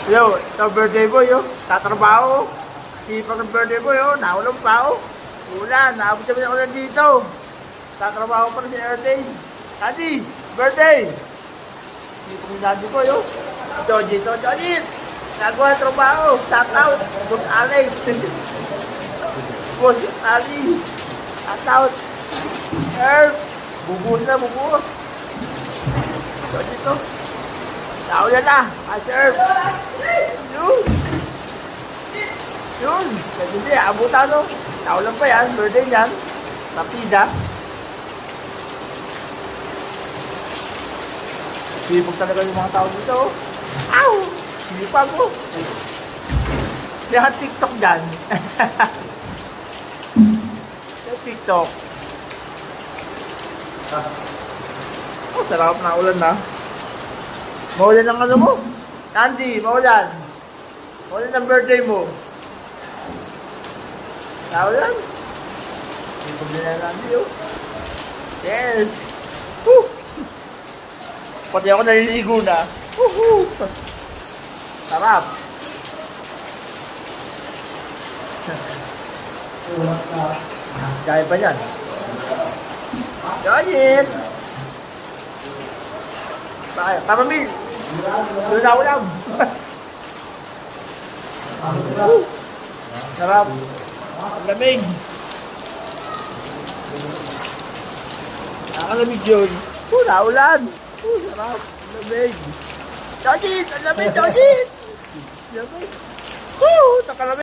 Yo, ito birthday boy, yo. Tatrabaho. Sipag ng birthday boy, yo. Naulang pa, oh. Ulan, naabot kami ako nandito. Tatrabaho pa rin si birthday. Daddy, birthday. Sipag ng daddy ko, yo. Joji, Joji. Nagawa ng trabaho. Shout out. Boss Alex. Boss Ali. Shout out. Herb. Bubuhos na, bubuhos. Joji to. Tao yan na. Sir. Yun. Yun. Hindi, abutan no. Tao lang pa yan. Birthday yan. Rapida. Sipag talaga yung mga tao dito. Ow! Sipag mo. May TikTok dyan. May TikTok. Oh, sarap na ulan na. Maulan ang ano mo? Nandy, maulan. Maulan ang birthday mo. Maulan. Sipag nila Nandy, oh. Yes. Woo! Pati ako naliligo na. Woohoo! Sarap. Kaya pa yan. Joyin! Bakit? Tama, Mil! Doon na ulam! Sarap! Ang lamig! Nakalamig yun! Naulan! Sarap! Ang lamig! Jojit! Ang lamig, Jojit! Lamig! Nakalamig!